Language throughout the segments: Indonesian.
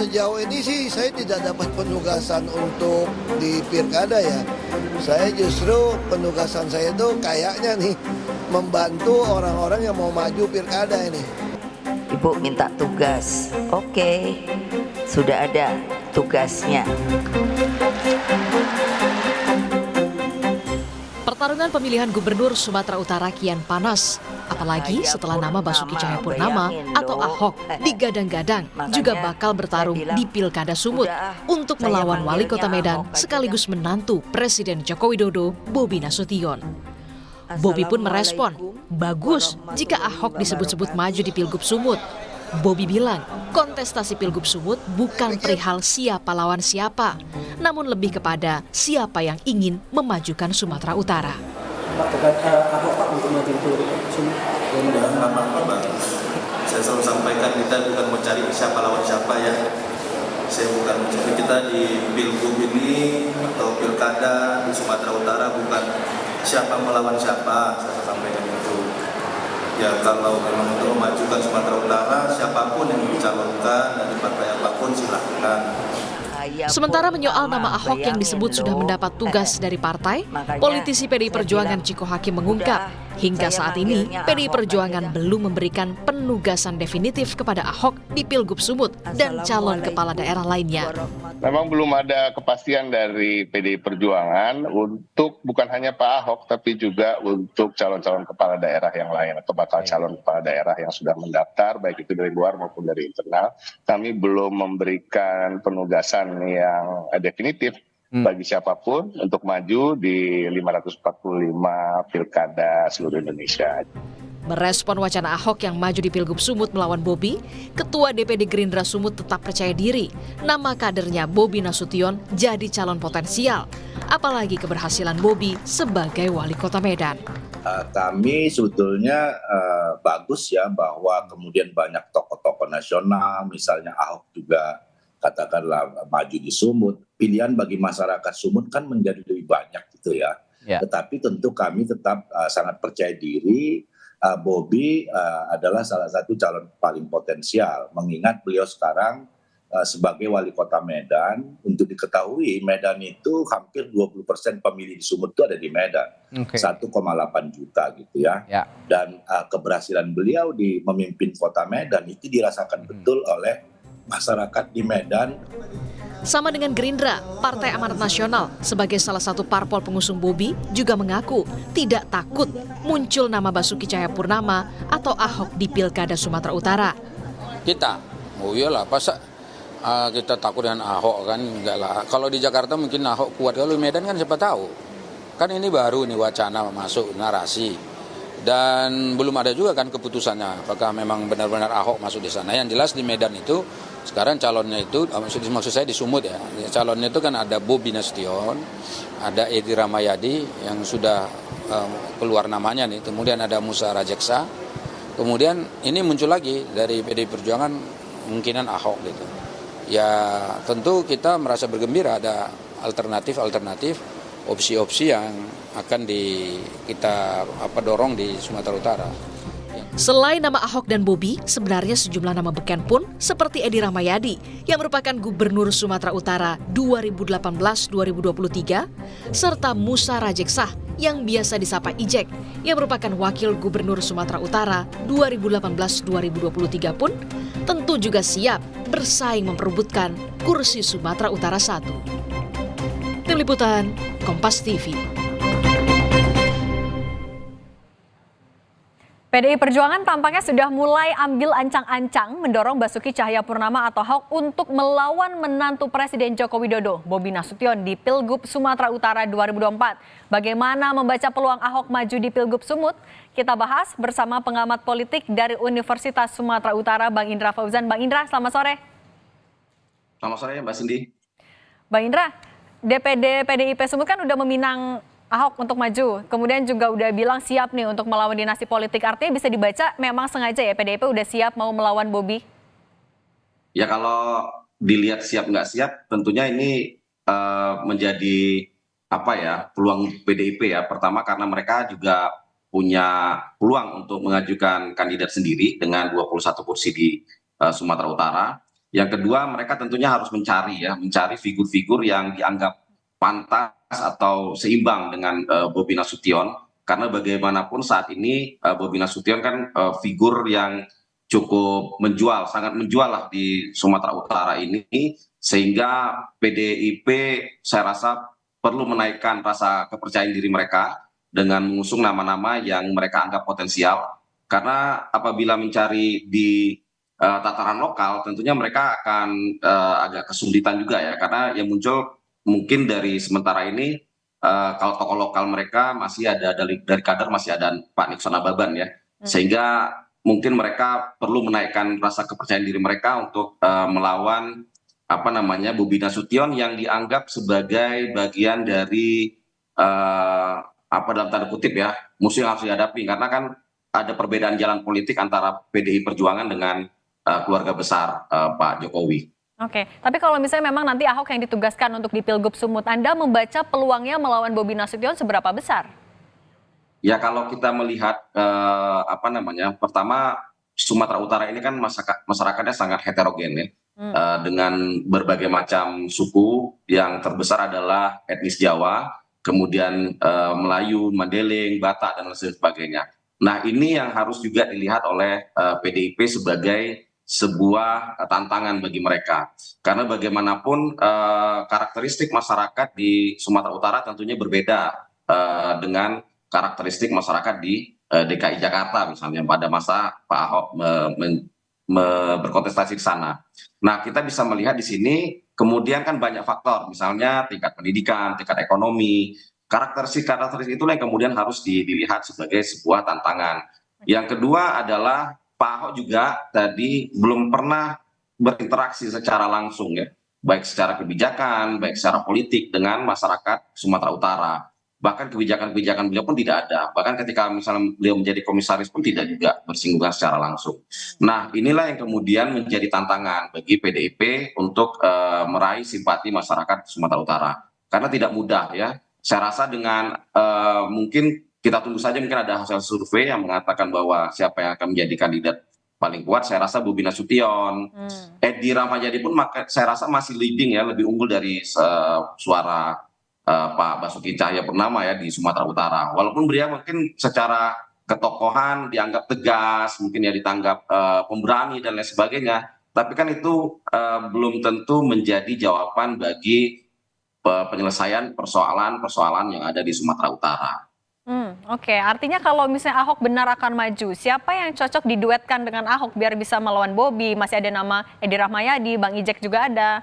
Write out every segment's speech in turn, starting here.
sejauh ini sih saya tidak dapat penugasan untuk di pilkada ya. Saya justru penugasan saya itu kayaknya nih membantu orang-orang yang mau maju pilkada ini. Ibu minta tugas. Oke, sudah ada tugasnya. Pertarungan pemilihan gubernur Sumatera Utara kian panas. Apalagi setelah nama Basuki Cahayapurnama atau Ahok digadang-gadang juga bakal bertarung di Pilkada Sumut untuk melawan Wali Kota Medan sekaligus menantu Presiden Joko Widodo, Bobi Nasution. Bobi pun merespon, bagus jika Ahok disebut-sebut maju di Pilgub Sumut. Bobi bilang, kontestasi Pilgub Sumut bukan perihal siapa lawan siapa, namun lebih kepada siapa yang ingin memajukan Sumatera Utara. Ahok Pak untuk maju di Pilgub Sumut? Ya, apa-apa Bang. Saya selalu sampaikan kita bukan mau cari siapa lawan siapa ya. Saya bukan mencari, kita di Pilgub ini atau Pilkada di Sumatera Utara bukan siapa melawan siapa, saya sampaikan itu. Ya kalau memang untuk memajukan Sumatera Utara, siapapun yang dicalonkan dari partai apapun silahkan. Sementara menyoal nama Ahok yang disebut sudah mendapat tugas dari partai, politisi PDI Perjuangan Ciko Hakim mengungkap, hingga saat ini PDI Perjuangan belum memberikan penugasan definitif kepada Ahok di Pilgub Sumut dan calon kepala daerah lainnya. Memang belum ada kepastian dari PDI Perjuangan untuk bukan hanya Pak Ahok, tapi juga untuk calon-calon kepala daerah yang lain atau bakal calon kepala daerah yang sudah mendaftar, baik itu dari luar maupun dari internal. Kami belum memberikan penugasan yang definitif bagi siapapun untuk maju di 545 pilkada seluruh Indonesia. Merespon wacana Ahok yang maju di Pilgub Sumut melawan Bobi, Ketua DPD Gerindra Sumut tetap percaya diri nama kadernya Bobi Nasution jadi calon potensial, apalagi keberhasilan Bobi sebagai wali kota Medan. Kami sebetulnya bagus ya bahwa kemudian banyak tokoh-tokoh nasional, misalnya Ahok juga katakanlah maju di Sumut. Pilihan bagi masyarakat Sumut kan menjadi lebih banyak gitu ya. Tetapi tentu kami tetap sangat percaya diri Bobi adalah salah satu calon paling potensial, mengingat beliau sekarang sebagai wali kota Medan. Untuk diketahui Medan itu hampir 20% pemilih di Sumut itu ada di Medan, 1,8 juta gitu ya. Dan keberhasilan beliau di memimpin kota Medan itu dirasakan betul oleh masyarakat di Medan. Sama dengan Gerindra, Partai Amanat Nasional sebagai salah satu parpol pengusung Bobi juga mengaku tidak takut muncul nama Basuki Cahayapurnama atau Ahok di Pilkada Sumatera Utara. Oh iyalah, kita takut dengan Ahok kan, enggak lah. Kalau di Jakarta mungkin Ahok kuat, kalau di Medan kan siapa tahu. Kan ini baru nih wacana masuk narasi. Dan belum ada juga kan keputusannya apakah memang benar-benar Ahok masuk di sana. Yang jelas di Medan itu sekarang calonnya itu, maksud saya di Sumut ya, calonnya itu kan ada Bobi Nasution, ada Edi Rahmayadi yang sudah keluar namanya nih, kemudian ada Musa Rajeksa, kemudian ini muncul lagi dari PDI Perjuangan kemungkinan Ahok gitu. Ya tentu kita merasa bergembira ada alternatif opsi-opsi yang akan kita dorong di Sumatera Utara. Selain nama Ahok dan Bobi, sebenarnya sejumlah nama beken pun seperti Edi Rahmayadi yang merupakan Gubernur Sumatera Utara 2018-2023 serta Musa Rajeksa yang biasa disapa Ijek yang merupakan Wakil Gubernur Sumatera Utara 2018-2023 pun tentu juga siap bersaing memperebutkan kursi Sumatera Utara 1. Tim Liputan, Kompas TV. PDI Perjuangan tampaknya sudah mulai ambil ancang-ancang mendorong Basuki Cahayapurnama atau Ahok untuk melawan menantu Presiden Joko Widodo, Bobi Nasution di Pilgub Sumatera Utara 2024. Bagaimana membaca peluang Ahok maju di Pilgub Sumut? Kita bahas bersama pengamat politik dari Universitas Sumatera Utara, Bang Indra Fauzan. Bang Indra, selamat sore. Selamat sore Mbak Cindy. Bang Indra, DPD PDIP Sumut kan udah meminang Ahok untuk maju, kemudian juga udah bilang siap nih untuk melawan dinasti politik. Artinya bisa dibaca memang sengaja ya PDIP udah siap mau melawan Bobi? Ya kalau dilihat siap nggak siap, tentunya ini menjadi peluang PDIP ya. Pertama karena mereka juga punya peluang untuk mengajukan kandidat sendiri dengan 21 kursi di Sumatera Utara. Yang kedua, mereka tentunya harus mencari figur-figur yang dianggap pantas atau seimbang dengan Bobi Nasution, karena bagaimanapun saat ini Bobi Nasution kan figur yang cukup menjual, sangat menjual lah di Sumatera Utara ini, sehingga PDIP saya rasa perlu menaikkan rasa kepercayaan diri mereka dengan mengusung nama-nama yang mereka anggap potensial, karena apabila mencari di tataran lokal tentunya mereka akan agak kesulitan juga ya, karena yang muncul mungkin dari sementara ini kalau tokoh lokal mereka masih ada dari kader masih ada Pak Nixon Ababan ya, sehingga mungkin mereka perlu menaikkan rasa kepercayaan diri mereka untuk melawan Bobi Nasution yang dianggap sebagai bagian dari dalam tanda kutip ya musuh yang harus dihadapi, karena kan ada perbedaan jalan politik antara PDI Perjuangan dengan keluarga besar Pak Jokowi. Oke, tapi kalau misalnya memang nanti Ahok yang ditugaskan untuk di Pilgub Sumut, Anda membaca peluangnya melawan Bobi Nasution seberapa besar? Ya kalau kita melihat pertama Sumatera Utara ini kan masyarakatnya sangat heterogen ya, dengan berbagai macam suku, yang terbesar adalah etnis Jawa, kemudian Melayu, Mandailing, Batak dan lain sebagainya. Nah ini yang harus juga dilihat oleh PDIP sebagai sebuah tantangan bagi mereka, karena bagaimanapun karakteristik masyarakat di Sumatera Utara tentunya berbeda dengan karakteristik masyarakat di DKI Jakarta misalnya pada masa Pak Ahok berkontestasi di sana. Nah kita bisa melihat di sini kemudian kan banyak faktor, misalnya tingkat pendidikan, tingkat ekonomi, karakteristik itulah yang kemudian harus dilihat sebagai sebuah tantangan. Yang kedua adalah Pak Ahok juga tadi belum pernah berinteraksi secara langsung ya, baik secara kebijakan, baik secara politik dengan masyarakat Sumatera Utara. Bahkan kebijakan-kebijakan beliau pun tidak ada. Bahkan ketika misalnya beliau menjadi komisaris pun tidak juga bersinggungan secara langsung. Nah inilah yang kemudian menjadi tantangan bagi PDIP untuk meraih simpati masyarakat Sumatera Utara. Karena tidak mudah ya. Saya rasa dengan mungkin kita tunggu saja, mungkin ada hasil survei yang mengatakan bahwa siapa yang akan menjadi kandidat paling kuat. Saya rasa Bobi Nasution, Edi Rahmayadi pun saya rasa masih leading ya, lebih unggul dari suara Pak Basuki Cahayapurnama ya di Sumatera Utara. Walaupun beliau mungkin secara ketokohan dianggap tegas, mungkin ya ditanggap pemberani dan lain sebagainya, tapi kan itu belum tentu menjadi jawaban bagi penyelesaian persoalan-persoalan yang ada di Sumatera Utara. Oke, artinya kalau misalnya Ahok benar akan maju, siapa yang cocok diduetkan dengan Ahok biar bisa melawan Bobi? Masih ada nama Edi Rahmayadi, Bang Ijek juga ada.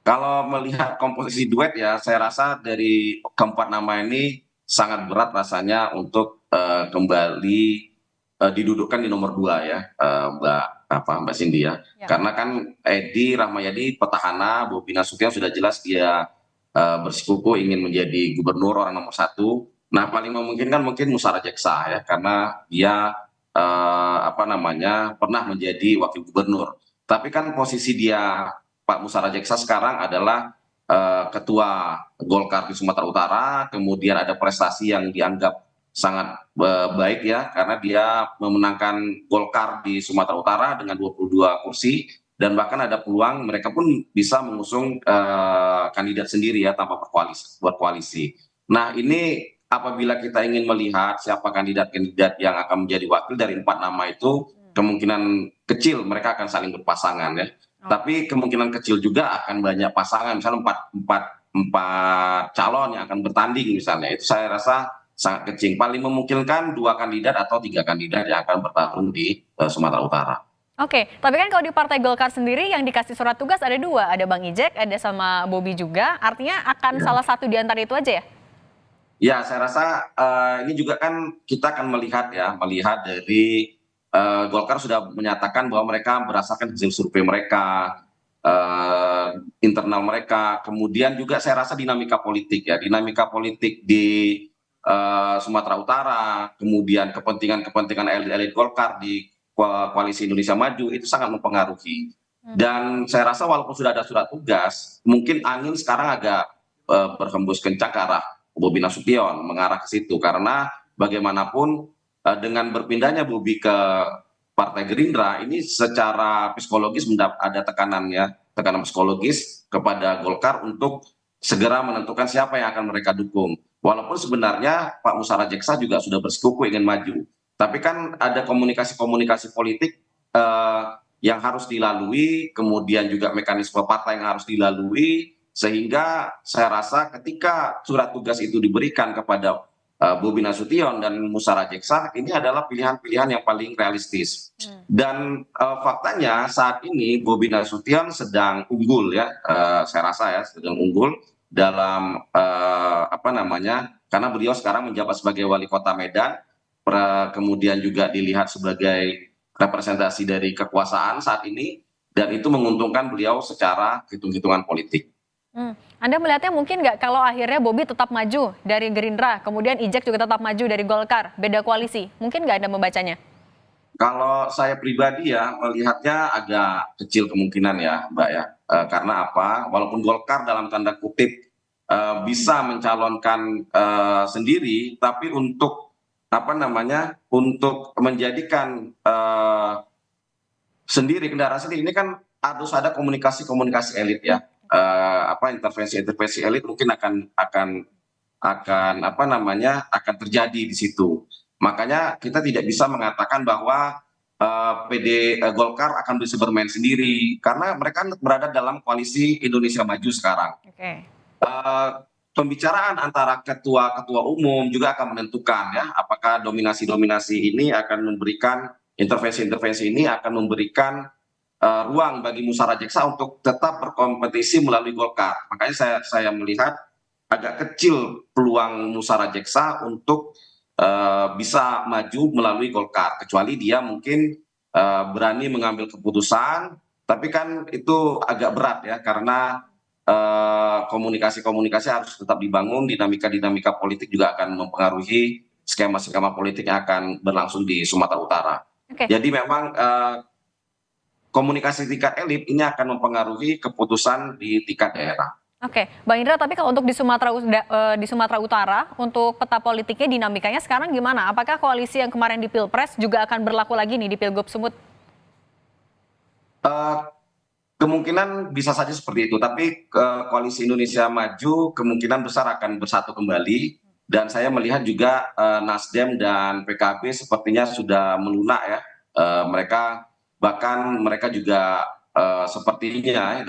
Kalau melihat komposisi duet ya, saya rasa dari keempat nama ini sangat berat rasanya untuk kembali didudukkan di nomor 2 ya, Mbak Cindy ya. Karena kan Edi Rahmayadi petahana, Bobi Nasution sudah jelas dia bersikukuh ingin menjadi gubernur orang nomor 1. Nah paling memungkinkan mungkin Musara Jeksa ya, karena dia pernah menjadi wakil gubernur. Tapi kan posisi dia Pak Musara Jeksa sekarang adalah ketua Golkar di Sumatera Utara, kemudian ada prestasi yang dianggap sangat baik ya, karena dia memenangkan Golkar di Sumatera Utara dengan 22 kursi, dan bahkan ada peluang mereka pun bisa mengusung kandidat sendiri ya tanpa berkoalisi. Nah ini apabila kita ingin melihat siapa kandidat-kandidat yang akan menjadi wakil dari 4 nama itu, kemungkinan kecil mereka akan saling berpasangan ya. Tapi kemungkinan kecil juga akan banyak pasangan, misalnya empat calon yang akan bertanding misalnya. Itu saya rasa sangat kecil. Paling memungkinkan 2 kandidat atau 3 kandidat yang akan bertarung di Sumatera Utara. Oke, tapi kan kalau di Partai Golkar sendiri yang dikasih surat tugas ada 2, ada Bang Ijek, ada sama Bobi juga. Artinya akan salah satu di antara itu aja ya? Ya, saya rasa ini juga kan kita akan melihat dari Golkar sudah menyatakan bahwa mereka berdasarkan hasil survei mereka, internal mereka, kemudian juga saya rasa dinamika politik di Sumatera Utara, kemudian kepentingan elit Golkar di Koalisi Indonesia Maju itu sangat mempengaruhi. Dan saya rasa walaupun sudah ada surat tugas, mungkin angin sekarang agak berhembus kencang ke arah Bobi Nasution, mengarah ke situ, karena bagaimanapun dengan berpindahnya Bobi ke Partai Gerindra ini secara psikologis ada tekanan psikologis kepada Golkar untuk segera menentukan siapa yang akan mereka dukung. Walaupun sebenarnya Pak Musara Jeksa juga sudah bersikuku ingin maju, tapi kan ada komunikasi-komunikasi politik yang harus dilalui, kemudian juga mekanisme partai yang harus dilalui, sehingga saya rasa ketika surat tugas itu diberikan kepada Bobi Nasution dan Musara Jeksa, ini adalah pilihan-pilihan yang paling realistis. Dan faktanya saat ini Bobi Nasution sedang unggul ya, saya rasa ya sedang unggul dalam karena beliau sekarang menjabat sebagai wali kota Medan, kemudian juga dilihat sebagai representasi dari kekuasaan saat ini, dan itu menguntungkan beliau secara hitung-hitungan politik. Anda melihatnya mungkin nggak kalau akhirnya Bobi tetap maju dari Gerindra, kemudian Ijek juga tetap maju dari Golkar, beda koalisi? Mungkin nggak Anda membacanya? Kalau saya pribadi ya melihatnya agak kecil kemungkinan ya Mbak ya. Karena apa? Walaupun Golkar dalam tanda kutip bisa mencalonkan sendiri, tapi untuk untuk menjadikan kendaraan sendiri ini kan harus ada komunikasi elit ya. Intervensi elit mungkin akan terjadi di situ. Makanya kita tidak bisa mengatakan bahwa Golkar akan bisa bermain sendiri karena mereka berada dalam koalisi Indonesia Maju sekarang. Pembicaraan antara ketua umum juga akan menentukan ya apakah dominasi ini akan memberikan intervensi ini akan memberikan ruang bagi Musara Jeksa untuk tetap berkompetisi melalui Golkar. Makanya saya melihat agak kecil peluang Musara Jeksa untuk bisa maju melalui Golkar, kecuali dia mungkin berani mengambil keputusan, tapi kan itu agak berat ya karena komunikasi harus tetap dibangun, dinamika politik juga akan mempengaruhi skema politik yang akan berlangsung di Sumatera Utara. Jadi memang komunikasi tingkat elit ini akan mempengaruhi keputusan di tingkat daerah. Bang Indra, tapi kalau untuk di Sumatera Utara, untuk peta politiknya dinamikanya sekarang gimana? Apakah koalisi yang kemarin di Pilpres juga akan berlaku lagi nih di Pilgub Sumut? Kemungkinan bisa saja seperti itu, tapi koalisi Indonesia Maju kemungkinan besar akan bersatu kembali, dan saya melihat juga Nasdem dan PKB sepertinya sudah melunak ya. Mereka juga sepertinya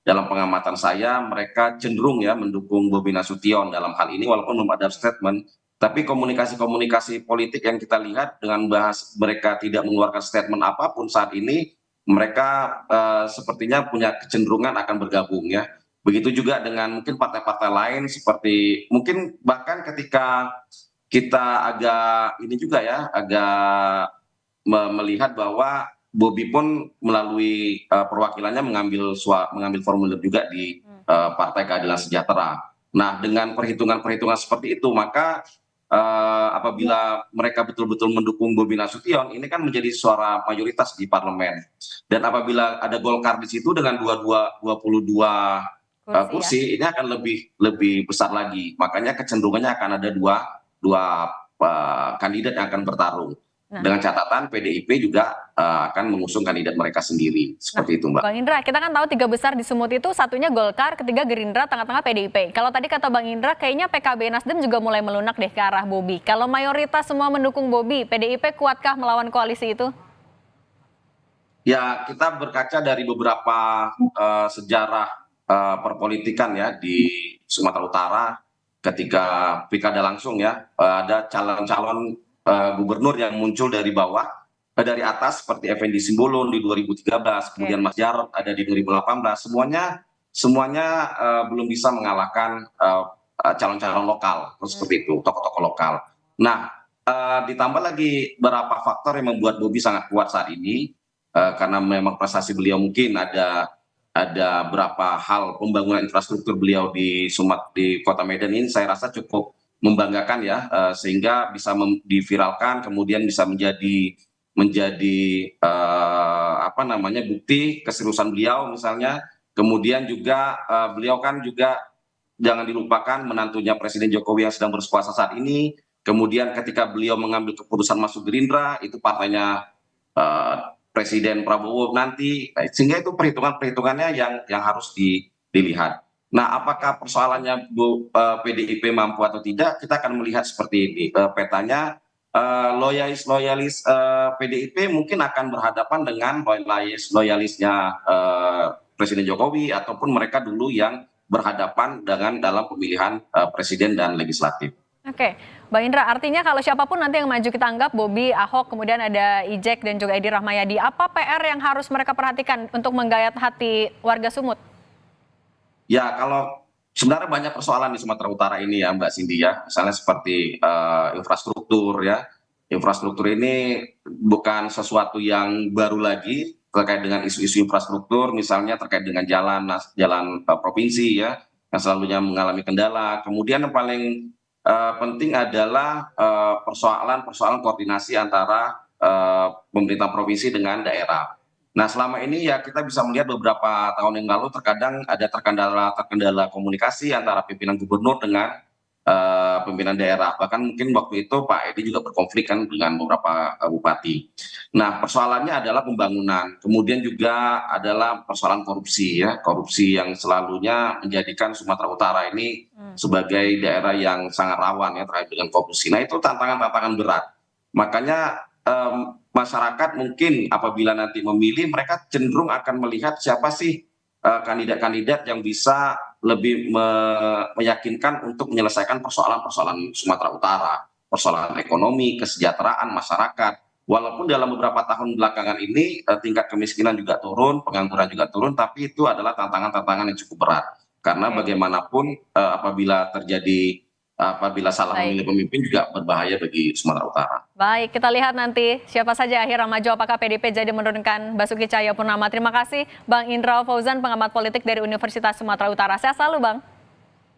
dalam pengamatan saya mereka cenderung ya mendukung Bobi Nasution dalam hal ini, walaupun belum ada statement, tapi komunikasi politik yang kita lihat dengan mereka tidak mengeluarkan statement apapun saat ini, mereka sepertinya punya kecenderungan akan bergabung ya. Begitu juga dengan mungkin partai-partai lain, seperti mungkin bahkan ketika kita agak melihat bahwa Bobi pun melalui perwakilannya mengambil formulir juga di Partai Keadilan Sejahtera. Nah, dengan perhitungan seperti itu, maka apabila mereka betul-betul mendukung Bobi Nasution, ini kan menjadi suara mayoritas di parlemen. Dan apabila ada Golkar di situ dengan 22 kursi, ini akan lebih besar lagi. Makanya kecenderungannya akan ada dua kandidat yang akan bertarung. Dengan catatan PDIP juga akan mengusung kandidat mereka sendiri. Seperti itu Mbak. Bang Indra, kita kan tahu 3 besar di Sumut itu, satunya Golkar, ketiga Gerindra, tengah-tengah PDIP. Kalau tadi kata Bang Indra, kayaknya PKB Nasdem juga mulai melunak deh ke arah Bobi. Kalau mayoritas semua mendukung Bobi, PDIP kuatkah melawan koalisi itu? Ya, kita berkaca dari beberapa sejarah perpolitikan ya di Sumatera Utara ketika pilkada langsung ya, ada calon-calon gubernur yang muncul dari bawah, dari atas seperti Effendi Simbolon di 2013, kemudian Mas Jarod ada di 2018, semuanya belum bisa mengalahkan calon-calon lokal, seperti itu, tokoh-tokoh lokal. Nah, ditambah lagi beberapa faktor yang membuat Bobi sangat kuat saat ini, karena memang prestasi beliau mungkin ada beberapa hal pembangunan infrastruktur beliau di Kota Medan ini saya rasa cukup membanggakan ya, sehingga bisa diviralkan, kemudian bisa menjadi bukti keseriusan beliau misalnya. Kemudian juga beliau kan juga jangan dilupakan menantunya Presiden Jokowi yang sedang berkuasa saat ini. Kemudian ketika beliau mengambil keputusan masuk Gerindra, itu partainya Presiden Prabowo nanti, sehingga itu perhitungannya yang harus dilihat. Nah, apakah persoalannya PDIP mampu atau tidak, kita akan melihat seperti ini. Petanya loyalis PDIP mungkin akan berhadapan dengan loyalisnya Presiden Jokowi, ataupun mereka dulu yang berhadapan dengan dalam pemilihan presiden dan legislatif. Oke, Bang Indra, artinya kalau siapapun nanti yang maju kita anggap Bobi, Ahok, kemudian ada Ijek dan juga Edi Rahmayadi, apa PR yang harus mereka perhatikan untuk menggayat hati warga Sumut? Ya, kalau sebenarnya banyak persoalan di Sumatera Utara ini ya Mbak Cindy ya, misalnya seperti infrastruktur ya. Infrastruktur ini bukan sesuatu yang baru lagi terkait dengan isu-isu infrastruktur, misalnya terkait dengan jalan provinsi ya, yang selalunya mengalami kendala. Kemudian yang paling penting adalah persoalan koordinasi antara pemerintah provinsi dengan daerah. Nah, selama ini ya kita bisa melihat beberapa tahun yang lalu terkadang ada terkendala komunikasi antara pimpinan gubernur dengan pimpinan daerah. Bahkan mungkin waktu itu Pak Edi juga berkonflik kan dengan beberapa bupati. Nah, persoalannya adalah pembangunan. Kemudian juga adalah persoalan korupsi ya, korupsi yang selalunya menjadikan Sumatera Utara ini sebagai daerah yang sangat rawan ya terkait dengan korupsi. Nah, itu tantangan-tantangan berat. Makanya masyarakat mungkin apabila nanti memilih, mereka cenderung akan melihat siapa sih kandidat-kandidat yang bisa lebih meyakinkan untuk menyelesaikan persoalan-persoalan Sumatera Utara, persoalan ekonomi, kesejahteraan masyarakat. Walaupun dalam beberapa tahun belakangan ini tingkat kemiskinan juga turun, pengangguran juga turun, tapi itu adalah tantangan-tantangan yang cukup berat. Karena bagaimanapun apabila salah memilih pemimpin juga berbahaya bagi Sumatera Utara. Baik, kita lihat nanti siapa saja akhirnya maju, apakah PDIP jadi menurunkan Basuki Cahayapurnama. Terima kasih Bang Indra Fauzan, pengamat politik dari Universitas Sumatera Utara. Sehat selalu Bang.